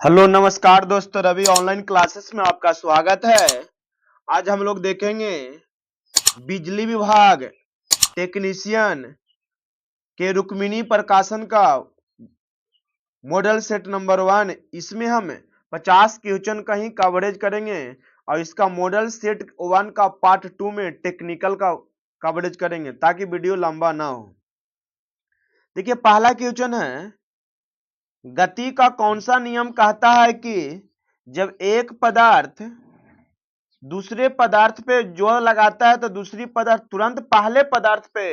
Hello नमस्कार दोस्तों, Ravi online classes में आपका स्वागत है। आज हम लोग देखेंगे बिजली विभाग टेक्नीशियन के रुक्मिणी प्रकाशन का मॉडल सेट नंबर 1। इसमें हम 50 क्वेश्चन का ही कवरेज करेंगे और इसका मॉडल सेट 1 का पार्ट 2 में टेक्निकल का कवरेज करेंगे ताकि वीडियो लंबा ना हो। देखिए, पहला क्वेश्चन है, गति का कौन सा नियम कहता है कि जब एक पदार्थ दूसरे पदार्थ पे जोर लगाता है तो दूसरी पदार्थ तुरंत पहले पदार्थ पे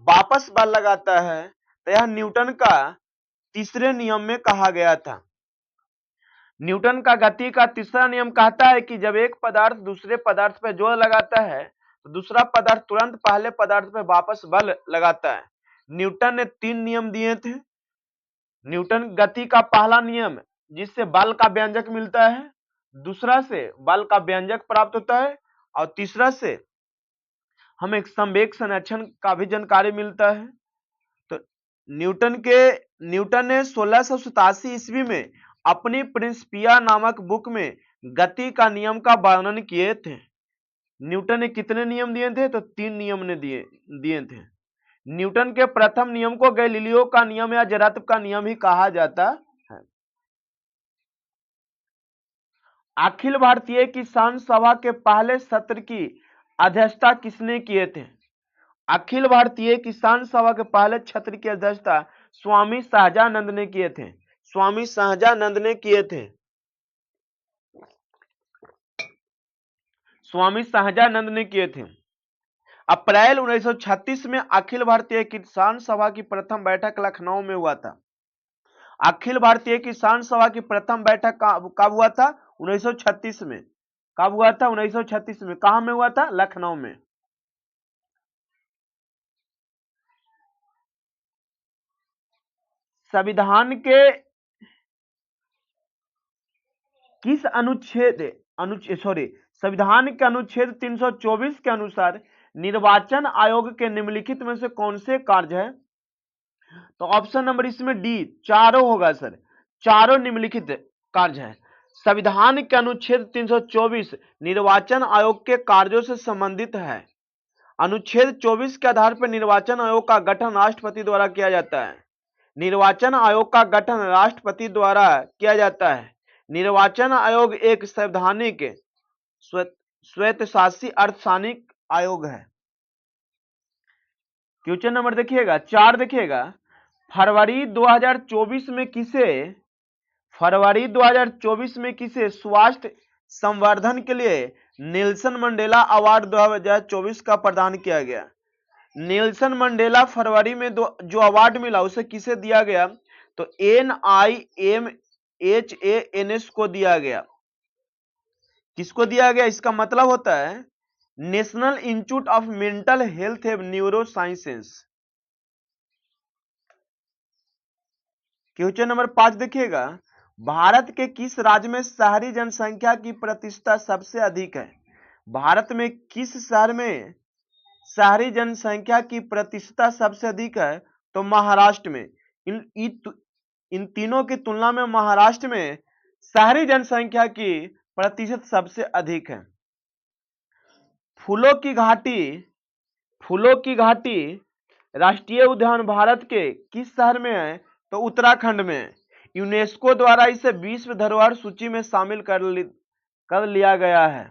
वापस बल लगाता है। तो यह न्यूटन का तीसरे नियम में कहा गया था। न्यूटन का गति का तीसरा नियम कहता है कि जब एक पदार्थ दूसरे पदार्थ पे जोर लगाता है तो दूसरा पदार्थ तुरंत पहले पदार्थ पे वापस बल लगाता है। न्यूटन ने 3 नियम दिए थे। न्यूटन गति का पहला नियम जिससे बल का व्यंजक मिलता है, दूसरा से बल का व्यंजक प्राप्त होता है और तीसरा से हमें संवेग संरक्षण का भी जानकारी मिलता है। तो न्यूटन ने 1687 ईस्वी में अपनी प्रिंसिपिया नामक बुक में गति का नियम का वर्णन किए थे। न्यूटन ने कितने नियम दिए थे? तो 3 नियम ने दिए थे। न्यूटन के प्रथम नियम को गैलीलियो का नियम या जड़त्व का नियम ही कहा जाता है। अखिल भारतीय किसान सभा के पहले सत्र की अध्यक्षता किसने किए थे? अखिल भारतीय किसान सभा के पहले सत्र की अध्यक्षता स्वामी सहजानंद ने किए थे। स्वामी सहजानंद ने किए थे। स्वामी सहजानंद ने किए थे। अप्रैल 1936 में अखिल भारतीय किसान सभा की प्रथम बैठक लखनऊ में हुआ था। अखिल भारतीय किसान सभा की प्रथम बैठक कब हुआ था? 1936 में। कब हुआ था? 1936 में। कहां में हुआ था? लखनऊ में। संविधान के किस संविधान के अनुच्छेद 324 के अनुसार निर्वाचन आयोग के निम्नलिखित में से कौन से कार्य है? तो ऑप्शन नंबर इसमें डी, चारों होगा सर। चारों निम्नलिखित कार्य है। संविधान के अनुच्छेद 324 निर्वाचन आयोग के कार्यों से संबंधित है। अनुच्छेद 24 के आधार पर निर्वाचन आयोग का गठन राष्ट्रपति द्वारा किया जाता है। निर्वाचन आयोग का गठन राष्ट्रपति द्वारा किया जाता है। निर्वाचन आयोग एक संवैधानिक स्वायत्तशासी अर्धशासनिक आयोग है। क्वेश्चन नंबर देखिएगा 4 देखिएगा, फरवरी 2024 में किसे स्वास्थ्य संवर्धन के लिए नेल्सन मंडेला अवार्ड 2024 का प्रदान किया गया? नेल्सन मंडेला फरवरी में जो अवार्ड मिला उसे किसे दिया गया? तो NIMHANS को दिया गया। किसको दिया गया? इसका मतलब होता है national institute of mental health एवं न्यूरो साइंसेस। क्वेश्चन नंबर 5 देखिएगा, भारत के किस राज्य में शहरी जनसंख्या की प्रतिशत सबसे अधिक है? भारत में किस शहर में शहरी जनसंख्या की प्रतिशत सबसे अधिक है? तो महाराष्ट्र में। इन तीनों की तुलना में महाराष्ट्र में शहरी जनसंख्या की प्रतिशत सबसे अधिक है। फूलों की घाटी राष्ट्रीय उद्यान भारत के किस शहर में है? तो उत्तराखंड में। यूनेस्को द्वारा इसे विश्व धरोहर सूची में शामिल कर लिया गया है।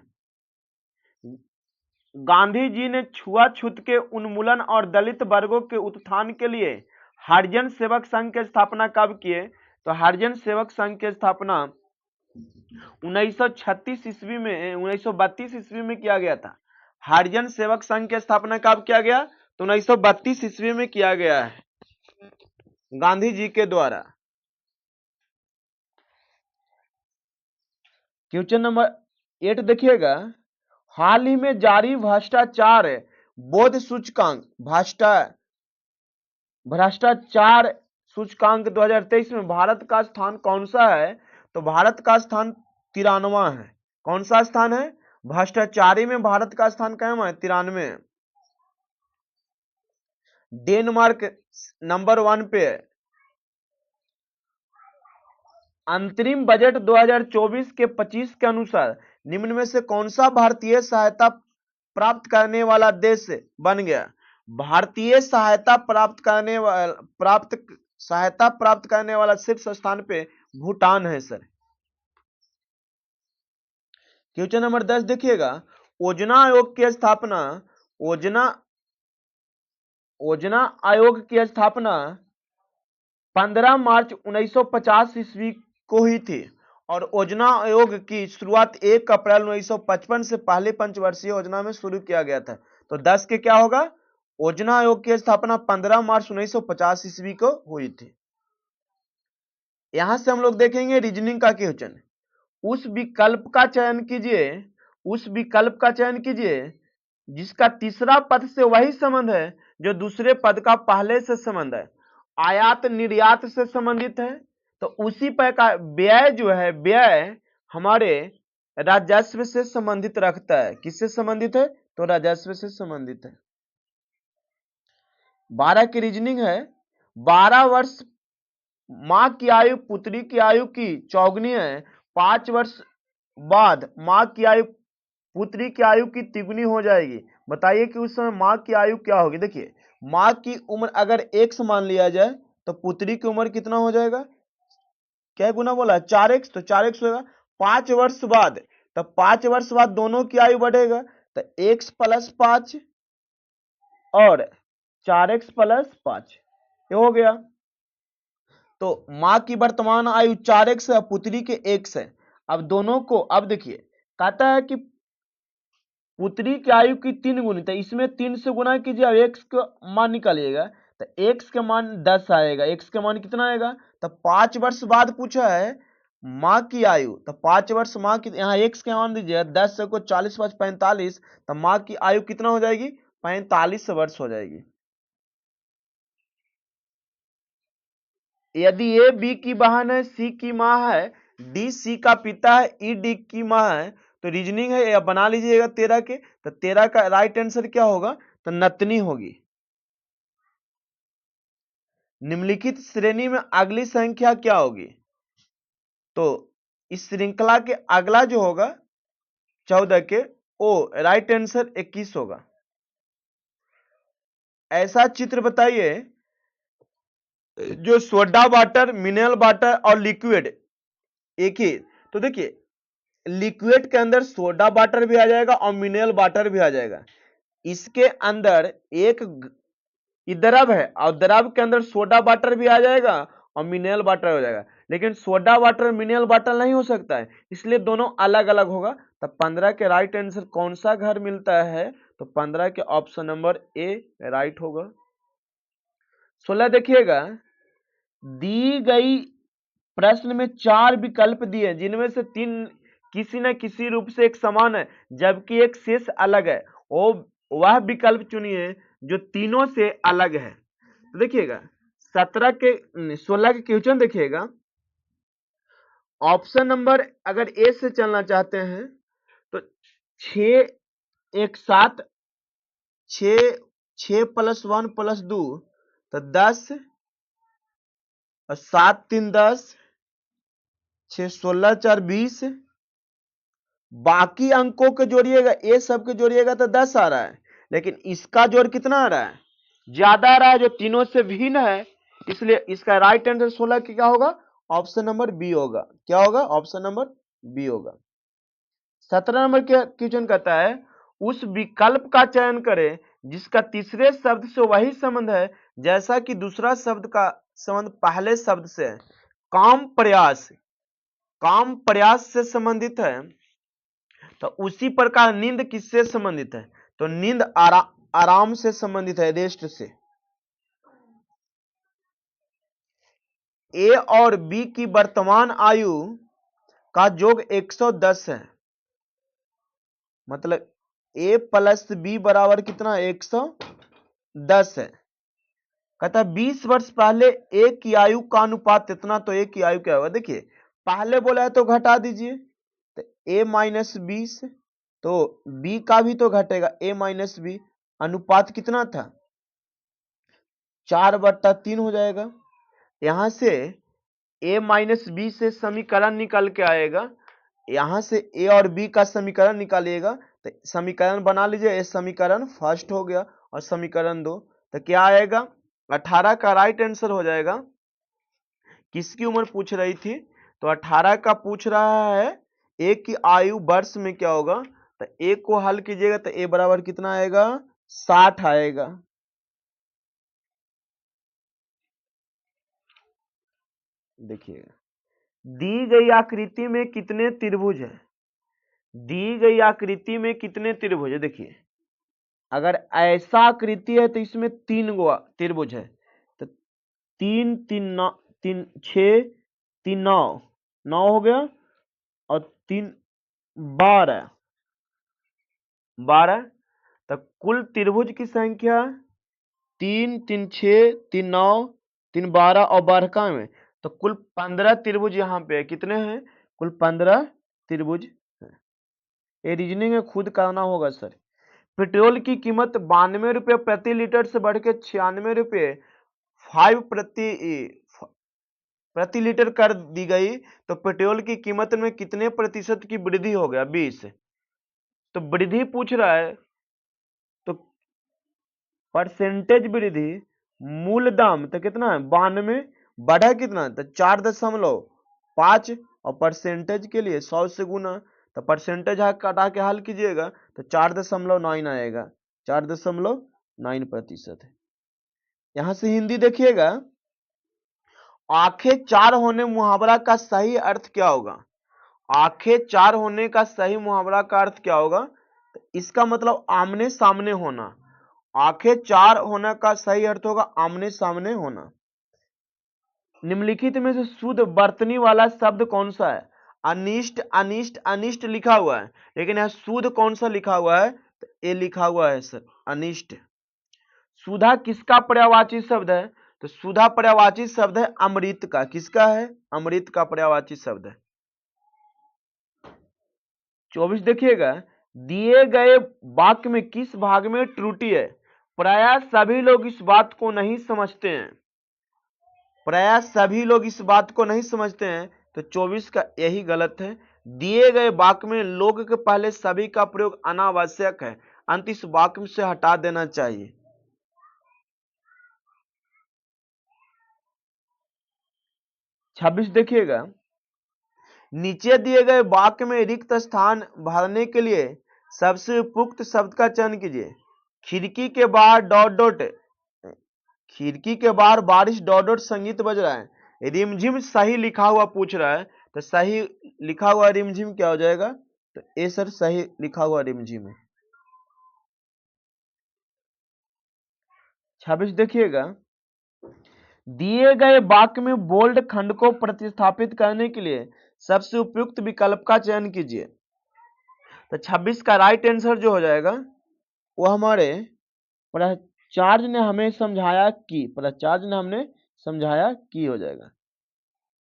गांधी जी ने छुआछूत के उन्मूलन और दलित वर्गों के उत्थान के लिए हरिजन सेवक संघ की स्थापना कब किए? तो हरिजन सेवक संघ की स्थापना 1936 ईस्वी में 1932 ईस्वी में किया गया था। हरिजन सेवक संघ की स्थापना कब किया गया? तो 1932 ईस्वी में किया गया है गांधी जी के द्वारा। क्वेश्चन नंबर 8 देखिएगा, हाल ही में जारी भ्रष्टाचार बोध सूचकांक भ्रष्टाचार सूचकांक 2023 में भारत का स्थान कौन सा है? तो भारत का स्थान 93वां है। कौन सा स्थान है? भ्रष्टाचारी में भारत का स्थान कहाँ है? 93। डेनमार्क नंबर 1 पे है। अंतरिम बजट 2024 के 25 के अनुसार निम्न में से कौन सा भारतीय सहायता प्राप्त करने वाला देश बन गया? भारतीय सहायता प्राप्त करने वाला शीर्ष स्थान पे भूटान है सर। क्वेश्चन नंबर 10 देखिएगा, योजना आयोग की स्थापना योजना आयोग की स्थापना 15 मार्च 1950 ईस्वी को हुई थी और योजना आयोग की शुरुआत 1 अप्रैल 1955 से पहले पंचवर्षीय योजना में शुरू किया गया था। तो 10 के क्या होगा? योजना आयोग की स्थापना 15 मार्च 1950 ईस्वी को हुई थी। यहां से हम लोग देखेंगे रीजनिंग का क्वेश्चन। उस विकल्प का चयन कीजिए जिसका तीसरा पद से वही संबंध है जो दूसरे पद का पहले से संबंध है। आयात निर्यात से संबंधित है तो उसी प्रकार व्यय जो है, व्यय हमारे राजस्व से संबंधित रखता है। किससे संबंधित है? तो राजस्व से संबंधित है। 12 की रीजनिंग है, 12 वर्ष मां की आयु पुत्री की आयु की चौगुनी है, 5 वर्ष बाद मां की आयु पुत्री की आयु की तिगुनी हो जाएगी। बताइए कि उस समय मां की आयु क्या होगी? देखिए, मां की उम्र अगर x मान लिया जाए तो पुत्री की उम्र कितना हो जाएगा? क्या गुना बोला? 4x, तो 4x होगा। 5 वर्ष बाद, तो 5 वर्ष बाद दोनों की आयु बढ़ेगा तो x + 5 और 4x + 5 ये हो गया। तो मां की वर्तमान आयु 4x है, पुत्री के x है। अब दोनों को, अब देखिए कहता है कि पुत्री की आयु की 3 गुनी, तो इसमें 3 से गुना कीजिए और x का मान निकालिएगा तो x के मान 10 आएगा। x के मान कितना आएगा? तो 5 वर्ष बाद पूछा है मां की आयु, तो 5 वर्ष मां की, यहाँ x के मान दीजिए 10 से को 40 5 45, तो मां की आयु कितना हो जाएगी? 45 वर्ष हो जाएगी। यदि ए बी की बहन है, सी की मां है, डी सी का पिता है, ई डी की मां है, तो रीजनिंग है या बना लीजिएगा 13 के, तो 13 का राइट आंसर क्या होगा? तो नतनी होगी। निम्नलिखित श्रेणी में अगली संख्या क्या होगी? तो इस श्रृंखला के अगला जो होगा 14 के ओ राइट आंसर 21 होगा। ऐसा चित्र बताइए जो सोडा वाटर, मिनरल वाटर और लिक्विड एक ही। तो देखिए लिक्विड के अंदर सोडा वाटर भी आ जाएगा और मिनरल वाटर भी आ जाएगा। इसके अंदर एक द्रव है और द्रव के अंदर सोडा वाटर भी आ जाएगा और मिनरल वाटर हो जाएगा, लेकिन सोडा वाटर मिनरल वाटर नहीं हो सकता है, इसलिए दोनों अलग अलग होगा। तो 15 के राइट आंसर कौन सा घर मिलता है? तो 15 के ऑप्शन नंबर ए राइट होगा। 16 देखिएगा, दी गई प्रश्न में 4 विकल्प दिए जिनमें से 3 किसी न किसी रूप से एक समान है जबकि एक शेष अलग है, वह विकल्प चुनिए जो तीनों से अलग है। तो देखिएगा 16 के क्वेश्चन देखिएगा, ऑप्शन नंबर अगर ए से चलना चाहते हैं तो 6 1 7, 6 + 1 + 2 तो 10 और 7 3 10, 6 16 4 20। बाकी अंकों के जोड़िएगा, ए सब के जोड़िएगा तो 10 आ रहा है, लेकिन इसका जोड़ कितना आ रहा है? ज्यादा आ रहा है, जो तीनों से भिन्न है, इसलिए इसका राइट आंसर 16 की क्या होगा? ऑप्शन नंबर बी होगा। क्या होगा? ऑप्शन नंबर बी होगा। 17 नंबर के क्वेश्चन कहता है उस विकल्प का चयन करें जिसका तीसरे शब्द से वही संबंध है जैसा कि दूसरा शब्द का संबंध पहले शब्द से है। काम प्रयास से संबंधित है, तो उसी प्रकार नींद किससे संबंधित है? तो नींद आराम से संबंधित है, रेस्ट से। ए और बी की वर्तमान आयु का योग 110 है, मतलब ए + बी बराबर कितना? 110 है। कहता है 20 वर्ष पहले ए की आयु का अनुपात इतना, तो ए की आयु क्या होगा? देखिए पहले बोला है तो घटा दीजिए, तो a - 20, तो b का भी तो घटेगा, a - b। अनुपात कितना था? 4/3 हो जाएगा। यहां से ए माइनस बी से समीकरण निकल के आएगा, यहां से ए और बी का समीकरण निकालिएगा तो समीकरण बना लीजिए। ये समीकरण फर्स्ट हो गया और समीकरण 2, तो क्या आएगा 18 का राइट आंसर हो जाएगा। किसकी उम्र पूछ रही थी, तो 18 का पूछ रहा है। ए की आयु वर्ष में क्या होगा, तो ए को हल कीजिएगा तो ए बराबर कितना आएगा 60 आएगा। देखिएगा दी गई आकृति में कितने त्रिभुज है, दी गई आकृति में कितने त्रिभुज है। देखिए अगर ऐसा आकृति है तो इसमें 3 गो त्रिभुज है, तो 3 3 9 3 6 3 9 9 हो गया और 3 12 12, तो कुल त्रिभुज की संख्या 3 3 6 3 9 3 12 और बारहका में, तो कुल 15 त्रिभुज यहाँ पे है। कितने हैं, कुल 15 त्रिभुज है। ये रीजनिंग में खुद करना होगा सर। पेट्रोल की कीमत 92 रुपये प्रति लीटर से बढ़ के 96 रुपये 5 प्रति लीटर कर दी गई, तो पेट्रोल की कीमत में कितने प्रतिशत की वृद्धि हो गया 20। तो वृद्धि पूछ रहा है, तो परसेंटेज वृद्धि, मूल दाम तो कितना है 92, बढ़ा कितना तो 4.5 और परसेंटेज के लिए 100 से गुना, तो परसेंटेज कटा के हल कीजिएगा तो 4.9 आएगा, 4.9% है। यहां से हिंदी देखिएगा, आंखें चार होने मुहावरा का सही अर्थ क्या होगा, आंखें चार होने का सही मुहावरा का अर्थ क्या होगा, तो इसका मतलब आमने सामने होना। आंखें चार होने का सही अर्थ होगा आमने सामने होना। निम्नलिखित में से शुद्ध वर्तनी वाला शब्द कौन सा है, अनिष्ट अनिष्ट अनिष्ट लिखा हुआ है, लेकिन यह शुद्ध कौन सा लिखा हुआ है, तो ये लिखा हुआ है सर अनिष्ट। सुधा किसका पर्यायवाची शब्द है, तो सुधा पर्यायवाची शब्द है अमृत का। किसका है, अमृत का पर्यायवाची शब्द है। 24 देखिएगा, दिए गए वाक्य में किस भाग में त्रुटि है, प्रायः सभी लोग इस बात को नहीं समझते हैं, प्रायः सभी लोग इस बात को नहीं समझते हैं, तो 24 का यही गलत है। दिए गए वाक्य में लोग के पहले सभी का प्रयोग अनावश्यक है, अंत इस वाक्य से हटा देना चाहिए। 26 देखिएगा, नीचे दिए गए वाक्य में रिक्त स्थान भरने के लिए सबसे उपयुक्त शब्द का चयन कीजिए। खिड़की के बाहर डॉट डॉट, खिड़की के बाहर बारिश डॉट डॉट संगीत बज रहा है। रिमझिम सही लिखा हुआ पूछ रहा है, तो सही लिखा हुआ रिमझिम क्या हो जाएगा, तो ए सर सही लिखा हुआ रिमझिम है। 26 देखिएगा, दिए गए वाक्य में बोल्ड खंड को प्रतिस्थापित करने के लिए सबसे उपयुक्त विकल्प का चयन कीजिए। तो 26 का राइट आंसर जो हो जाएगा वो हमारे प्राचार्य ने हमें समझाया कि, प्राचार्य ने हमने समझाया कि हो जाएगा।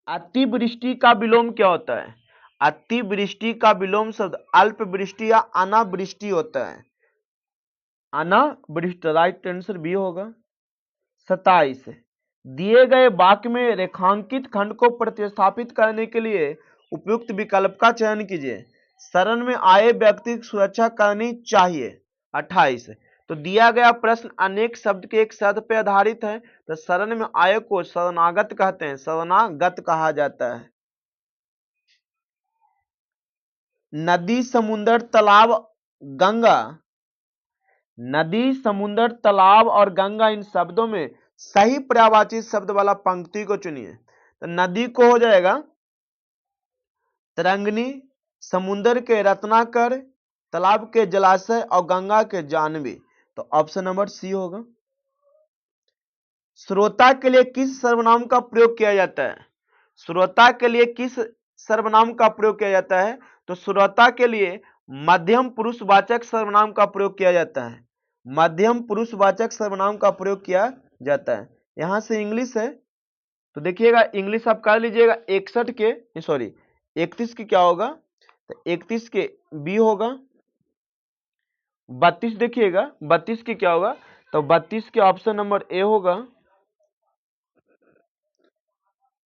अतिवृष्टि का विलोम क्या होता है, अतिवृष्टि का विलोम शब्द अल्पवृष्टि या अनावृष्टि होता है। अनावृष्टि राइट आंसर बी होगा। 27, दिए गए वाक्य में रेखांकित खंड को प्रतिस्थापित करने के लिए उपयुक्त विकल्प का चयन कीजिए। शरण में आए व्यक्ति की सुरक्षा करनी चाहिए। 28, तो दिया गया प्रश्न अनेक शब्द के एक शब्द पर आधारित है, तो शरण में आए को शरणागत कहते हैं, शरणागत कहा जाता है। नदी समुद्र तालाब गंगा, नदी समुद्र तालाब और गंगा इन शब्दों में सही पर्यायवाची शब्द वाला पंक्ति को चुनिए। तो नदी को हो जाएगा तरंगिणी, समुद्र के रत्नाकर, तालाब के जलाशय और गंगा के जाह्नवी, तो ऑप्शन नंबर सी होगा। श्रोता के लिए किस सर्वनाम का प्रयोग किया जाता है, श्रोता के लिए किस सर्वनाम का प्रयोग किया जाता है, तो श्रोता के लिए मध्यम पुरुषवाचक सर्वनाम का प्रयोग किया जाता है, मध्यम पुरुषवाचक सर्वनाम का प्रयोग किया जाता है। यहां से इंग्लिश है, तो देखिएगा इंग्लिश आप कर लीजिएगा 61 के, सॉरी 31 की क्या होगा, तो 31 के बी होगा। 32 देखिएगा 32 की क्या होगा, तो 32 के ऑप्शन नंबर ए होगा।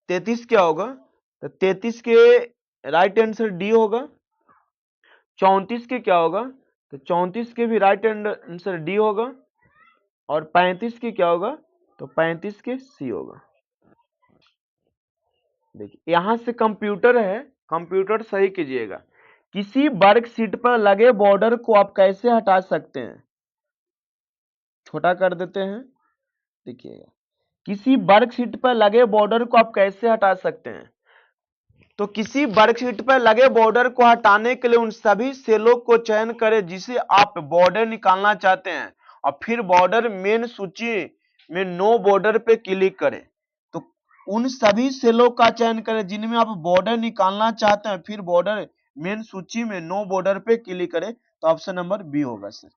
33 क्या होगा? तो 33 के राइट आंसर डी होगा। 34 के क्या होगा? तो 34 के भी राइट आंसर डी होगा। और 35 के क्या होगा? तो 35 के सी होगा। देखिए यहां से कंप्यूटर है, कंप्यूटर सही कीजिएगा। किसी वर्कशीट पर लगे बॉर्डर को आप कैसे हटा सकते हैं? छोटा कर देते हैं। देखिएगा, किसी वर्कशीट पर लगे बॉर्डर को आप कैसे हटा सकते हैं? तो किसी वर्कशीट पर लगे बॉर्डर को हटाने के लिए उन सभी सेलों को चयन करें जिसे आप बॉर्डर निकालना चाहते हैं और फिर बॉर्डर मेन सूची में नो बॉर्डर पे क्लिक करें। तो उन सभी सेलों का चयन करें जिनमें आप बॉर्डर निकालना चाहते हैं, फिर बॉर्डर मेन सूची में नो बॉर्डर पे क्लिक करें। तो ऑप्शन नंबर बी होगा सर।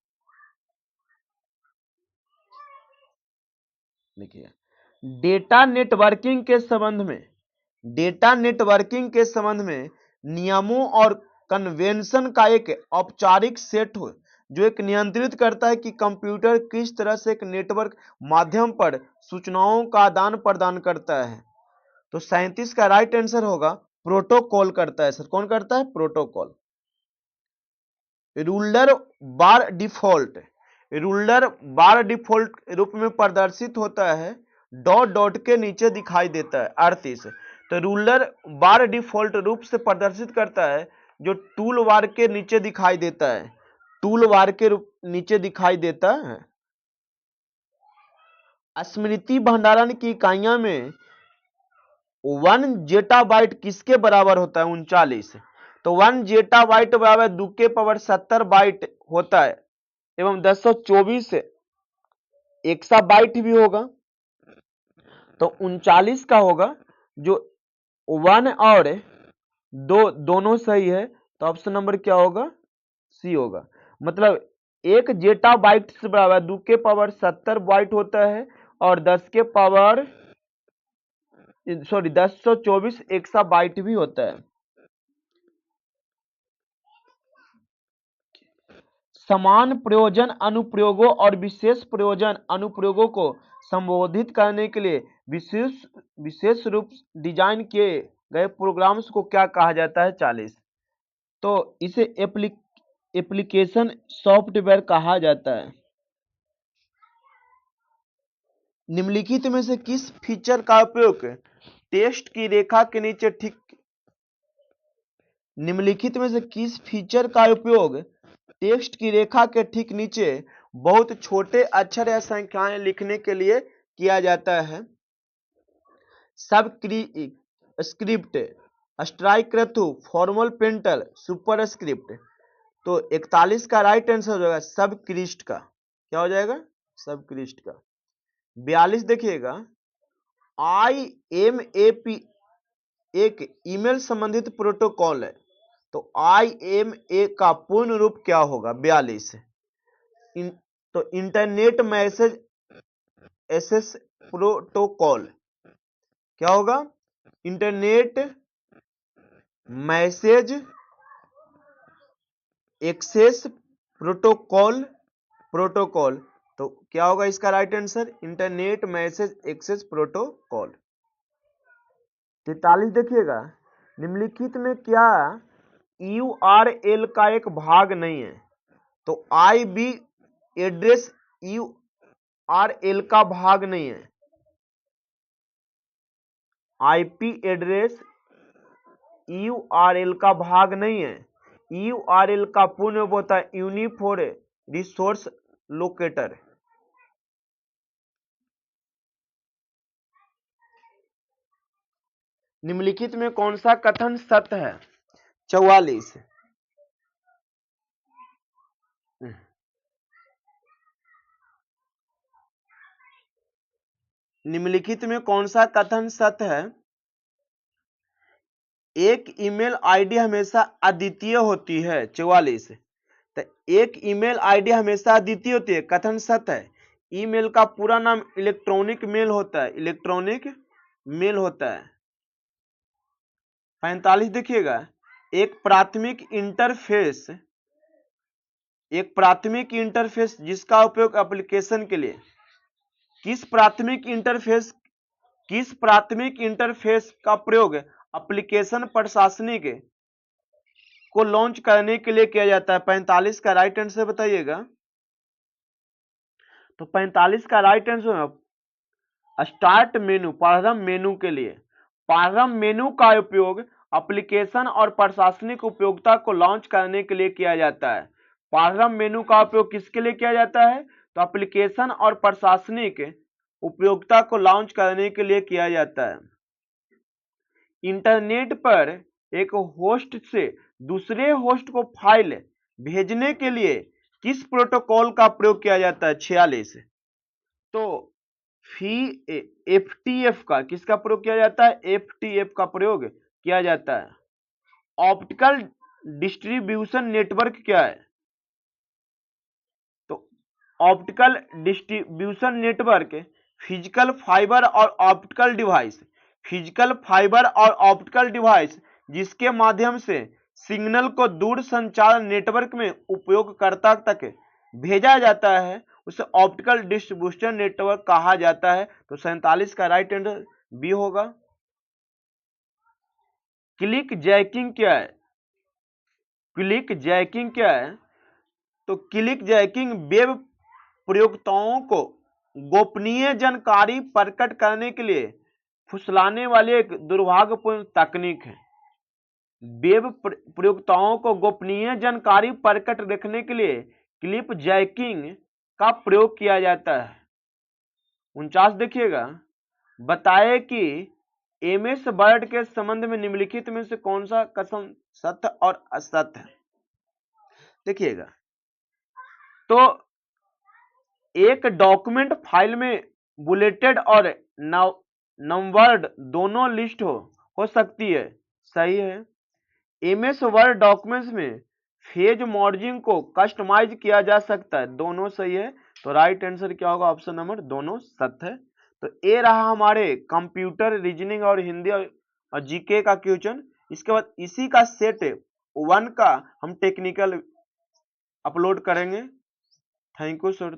देखिए, डेटा नेटवर्किंग के संबंध में, डेटा नेटवर्किंग के संबंध में नियमों और कन्वेंशन का एक औपचारिक सेट हो जो एक नियंत्रित करता है कि कंप्यूटर किस तरह से एक नेटवर्क माध्यम पर सूचनाओं का आदान प्रदान करता है। तो 37 का राइट आंसर होगा प्रोटोकॉल करता है सर। कौन करता है? प्रोटोकॉल। रूलर बार डिफॉल्ट, रूलर बार डिफॉल्ट रूप में प्रदर्शित होता है, डॉट डॉट के नीचे दिखाई देता है। 38, तो रूलर बार डिफॉल्ट रूप से प्रदर्शित करता है जो टूल बार के नीचे दिखाई देता है, टूल बार के नीचे दिखाई देता है। स्मृति भंडारण की इकाइयां में 1 जेटाबाइट किसके बराबर होता है? 39। तो 1 जेटाबाइट बराबर 2 के पावर 70 बाइट होता है एवं 1024 एक्साबाइट भी होगा। तो 39 का होगा, जो 1 और 2 दोनों सही है। तो ऑप्शन नंबर क्या होगा? सी होगा। मतलब 1 जेटा बाइट से बराबर 2 के पावर 70 बाइट होता है और 10 के पावर 1024 एक्साबाइट भी होता है। समान प्रयोजन अनुप्रयोगों और विशेष प्रयोजन अनुप्रयोगों को संबोधित करने के लिए विशेष रूप डिजाइन किए गए प्रोग्राम्स को क्या कहा जाता है? 40, तो इसे एप्लीकेशन सॉफ्टवेयर कहा जाता है। निम्नलिखित में से किस फीचर का उपयोग टेक्स्ट की रेखा के नीचे ठीक, निम्नलिखित में से किस फीचर का उपयोग टेक्स्ट की रेखा के ठीक नीचे बहुत छोटे अक्षर या संख्याएं लिखने के लिए किया जाता है? Subscript, strikethrough, format painter, superscript. तो 41 का राइट आंसर हो जाएगा सब क्रिस्ट का। क्या हो जाएगा? सब क्रिस्ट का। 42 देखिएगा, IMAP एक ईमेल संबंधित प्रोटोकॉल है। तो IMA का पूर्ण रूप क्या होगा? 42। तो इंटरनेट मैसेज एक्सेस प्रोटोकॉल क्या होगा? Internet message access protocol, protocol. तो क्या होगा इसका right answer? Internet message access protocol. 43 देखिएगा, निम्नलिखित में क्या URL का एक भाग नहीं है? तो IP एड्रेस URL का भाग नहीं है। IP एड्रेस URL का भाग नहीं है। URL का पूर्ण रूप होता है यूनिफॉर्म रिसोर्स लोकेटर। निम्नलिखित में कौन सा कथन सत्य है? 44, निम्नलिखित में कौन सा कथन सत्य है? एक ईमेल आईडी हमेशा अद्वितीय होती है। 44, तो एक ईमेल आईडी हमेशा अद्वितीय होती है, कथन सत्य है। ईमेल का पूरा नाम इलेक्ट्रॉनिक मेल होता है, इलेक्ट्रॉनिक मेल होता है। 45 देखिएगा, एक प्राथमिक इंटरफेस जिसका उपयोग एप्लीकेशन के लिए, किस प्राथमिक इंटरफेस किस प्राथमिक इंटरफेस का प्रयोग एप्लीकेशन प्रशासनिक को लॉन्च करने के लिए किया जाता है? 45 का राइट आंसर बताइएगा। तो 45 का राइट आंसर स्टार्ट मेनू, प्रारंभ मेनू के लिए। प्रारंभ मेनू का उपयोग एप्लीकेशन और प्रशासनिक उपयोगिता को लॉन्च करने के लिए किया जाता है। प्रारंभ मेनू का उपयोग किसके लिए किया जाता है? तो एप्लीकेशन और प्रशासनिक उपयोगिता को लॉन्च करने के लिए किया जाता है। इंटरनेट पर एक होस्ट से दूसरे होस्ट को फाइल भेजने के लिए किस प्रोटोकॉल का प्रयोग किया जाता है? 46। तो FTF का किसका प्रयोग किया जाता है? FTF का प्रयोग किया जाता है। ऑप्टिकल डिस्ट्रीब्यूशन नेटवर्क क्या है? तो optical distribution network physical fibre और ऑप्टिकल डिवाइस, फिजिकल फाइबर और ऑप्टिकल डिवाइस जिसके माध्यम से सिग्नल को दूर संचार नेटवर्क में उपयोगकर्ता तक भेजा जाता है उसे ऑप्टिकल डिस्ट्रीब्यूशन नेटवर्क कहा जाता है। तो 47 का राइट आंसर बी होगा। क्लिक जैकिंग क्या है? क्लिक जैकिंग क्या है? तो क्लिक जैकिंग वेब प्रयोक्ताओं को गोपनीय जानकारी प्रकट करने के लिए फुसलाने वाली एक दुर्भाग्यपूर्ण तकनीक है। वेब प्रयोक्ताओं को गोपनीय जानकारी प्रकट रखने के लिए क्लिक जैकिंग का प्रयोग किया जाता है। 49 देखिएगा, बताए कि MS वर्ड के संबंध में निम्नलिखित में से कौन सा कथन सत्य और असत्य है? देखिएगा, तो एक डॉक्यूमेंट फाइल में बुलेटेड और नंबर्ड दोनों लिस्ट हो सकती है, सही है। MS वर्ड डॉक्यूमेंट्स में फेज मॉर्जिंग को कस्टमाइज किया जा सकता है, दोनों सही है। तो राइट आंसर क्या होगा? ऑप्शन नंबर दोनों सत्य है। तो ये रहा हमारे कंप्यूटर रीजनिंग और हिंदी और जीके का क्वेश्चन। इसके बाद इसी का सेट 1 का हम टेक्निकल अपलोड करेंगे। Thank you sir.